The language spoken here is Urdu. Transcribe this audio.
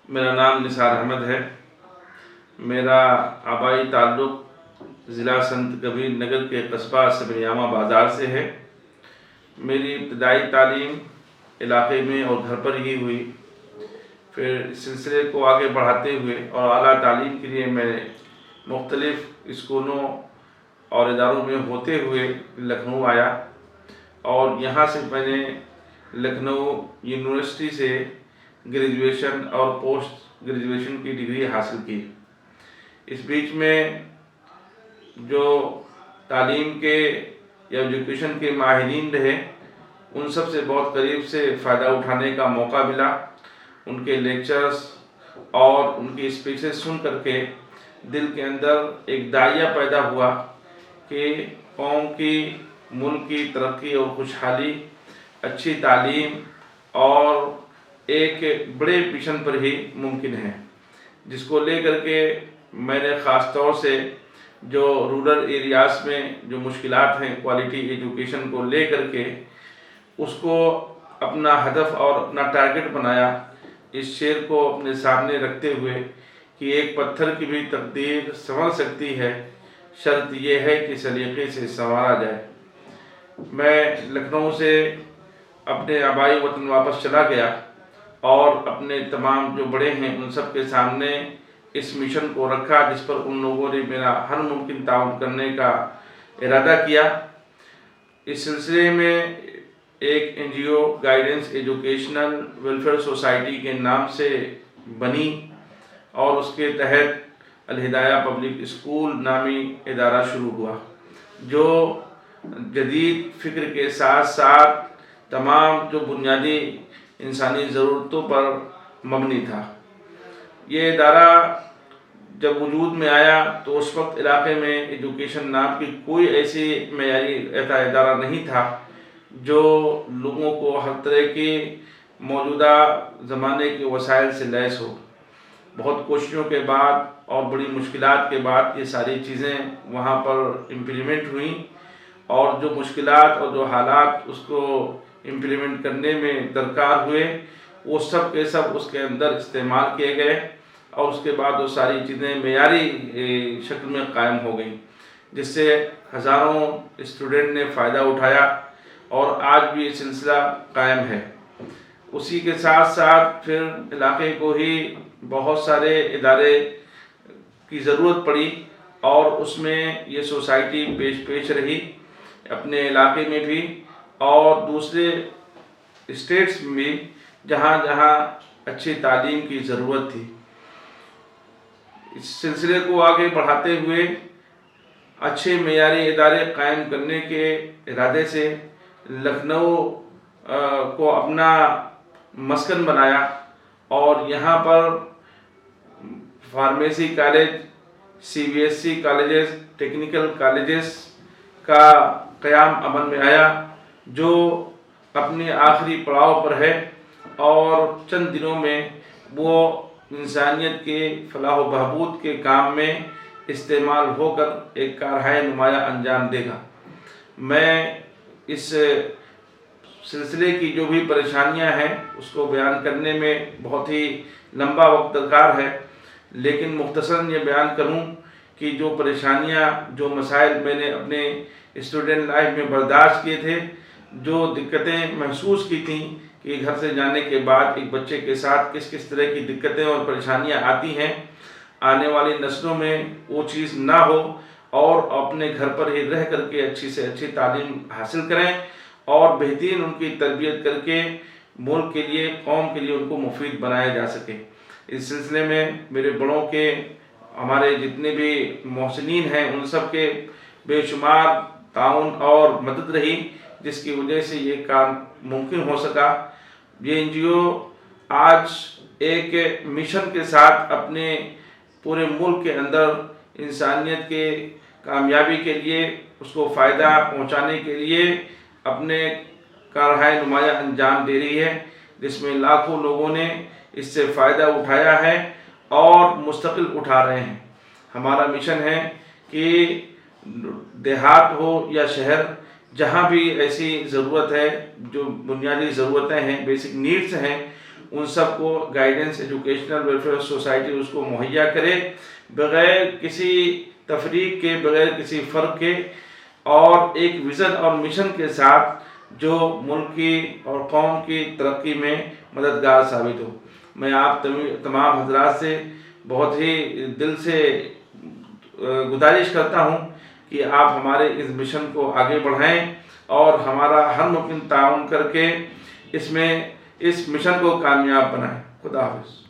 میرا نام نثار احمد ہے۔ میرا آبائی تعلق ضلع سنت کبیر نگر کے قصبہ سبریامہ بازار سے ہے۔ میری ابتدائی تعلیم علاقے میں اور گھر پر ہی ہوئی۔ پھر اس سلسلے کو آگے بڑھاتے ہوئے اور اعلیٰ تعلیم کے لیے میں مختلف اسکولوں اور اداروں میں ہوتے ہوئے لکھنؤ آیا، اور یہاں سے میں نے لکھنؤ یونیورسٹی سے گریجویشن اور پوسٹ گریجویشن کی ڈگری حاصل کی۔ اس بیچ میں جو تعلیم کے یا ایجوکیشن کے ماہرین رہے، ان سب سے بہت قریب سے فائدہ اٹھانے کا موقع ملا۔ ان کے لیکچرز اور ان کی اسپیچز سن کر کے دل کے اندر ایک داعیہ پیدا ہوا کہ قوم کی، ملک کی ترقی اور خوشحالی اچھی تعلیم اور ایک بڑے مشن پر ہی ممکن ہے، جس کو لے کر کے میں نے خاص طور سے جو رورل ایریاز میں جو مشکلات ہیں کوالٹی ایجوکیشن کو لے کر کے، اس کو اپنا ہدف اور اپنا ٹارگٹ بنایا، اس شعر کو اپنے سامنے رکھتے ہوئے کہ ایک پتھر کی بھی تقدیر سنور سکتی ہے، شرط یہ ہے کہ سلیقے سے سنوارا جائے۔ میں لکھنؤ سے اپنے آبائی وطن واپس چلا گیا اور اپنے تمام جو بڑے ہیں ان سب کے سامنے اس مشن کو رکھا، جس پر ان لوگوں نے میرا ہر ممکن تعاون کرنے کا ارادہ کیا۔ اس سلسلے میں ایک NGO guidance educational welfare society کے نام سے بنی، اور اس کے تحت الہدایہ پبلک اسکول نامی ادارہ شروع ہوا، جو جدید فکر کے ساتھ ساتھ تمام جو بنیادی انسانی ضرورتوں پر مبنی تھا۔ یہ ادارہ جب وجود میں آیا تو اس وقت علاقے میں ایجوکیشن نام کی کوئی ایسی معیاری ادارہ نہیں تھا جو لوگوں کو ہر طرح کی موجودہ زمانے کے وسائل سے لیس ہو۔ بہت کوششوں کے بعد اور بڑی مشکلات کے بعد یہ ساری چیزیں وہاں پر امپلیمنٹ ہوئیں، اور جو مشکلات اور جو حالات اس کو امپلیمنٹ کرنے میں درکار ہوئے، وہ سب کے سب اس کے اندر استعمال کیے گئے، اور اس کے بعد وہ ساری چیزیں معیاری شکل میں قائم ہو گئیں، جس سے ہزاروں اسٹوڈنٹ نے فائدہ اٹھایا، اور آج بھی یہ سلسلہ قائم ہے۔ اسی کے ساتھ ساتھ پھر علاقے کو ہی بہت سارے ادارے کی ضرورت پڑی، اور اس میں یہ سوسائٹی پیش رہی اپنے علاقے میں بھی اور دوسرے اسٹیٹس میں بھی، جہاں جہاں اچھی تعلیم کی ضرورت تھی۔ اس سلسلے کو آگے بڑھاتے ہوئے اچھے معیاری ادارے قائم کرنے کے ارادے سے لکھنؤ کو اپنا مسکن بنایا، اور یہاں پر pharmacy college, CBSE colleges, technical colleges کا قیام عمل میں آیا، جو اپنے آخری پڑاؤ پر ہے، اور چند دنوں میں وہ انسانیت کے فلاح و بہبود کے کام میں استعمال ہو کر ایک کارہائے نمایاں انجام دے گا۔ میں اس سلسلے کی جو بھی پریشانیاں ہیں اس کو بیان کرنے میں بہت ہی لمبا وقت درکار ہے، لیکن مختصراً یہ بیان کروں کہ جو پریشانیاں، جو مسائل میں نے اپنے اسٹوڈنٹ لائف میں برداشت کیے تھے، جو دقتیں محسوس کی تھیں کہ گھر سے جانے کے بعد ایک بچے کے ساتھ کس کس طرح کی دقتیں اور پریشانیاں آتی ہیں، آنے والی نسلوں میں وہ چیز نہ ہو، اور اپنے گھر پر ہی رہ کر کے اچھی سے اچھی تعلیم حاصل کریں، اور بہترین ان کی تربیت کر کے ملک کے لیے، قوم کے لیے ان کو مفید بنایا جا سکے۔ اس سلسلے میں میرے بڑوں کے، ہمارے جتنے بھی محسنین ہیں، ان سب کے بے شمار تعاون اور مدد رہی، جس کی وجہ سے یہ کام ممکن ہو سکا۔ یہ NGO آج ایک مشن کے ساتھ اپنے پورے ملک کے اندر انسانیت کے کامیابی کے لیے، اس کو فائدہ پہنچانے کے لیے اپنے کارہائے نمایاں انجام دے رہی ہے، جس میں لاکھوں لوگوں نے اس سے فائدہ اٹھایا ہے اور مستقل اٹھا رہے ہیں۔ ہمارا مشن ہے کہ دیہات ہو یا شہر، جہاں بھی ایسی ضرورت ہے، جو بنیادی ضرورتیں ہیں، بیسک نیڈز ہیں، ان سب کو گائیڈنس ایجوکیشنل ویلفیئر سوسائٹی اس کو مہیا کرے، بغیر کسی تفریق کے، بغیر کسی فرق کے، اور ایک ویژن اور مشن کے ساتھ جو ملک کی اور قوم کی ترقی میں مددگار ثابت ہو۔ میں آپ تمام حضرات سے بہت ہی دل سے گزارش کرتا ہوں کہ آپ ہمارے اس مشن کو آگے بڑھائیں اور ہمارا ہر ممکن تعاون کر کے اس مشن کو کامیاب بنائیں۔ خدا حافظ۔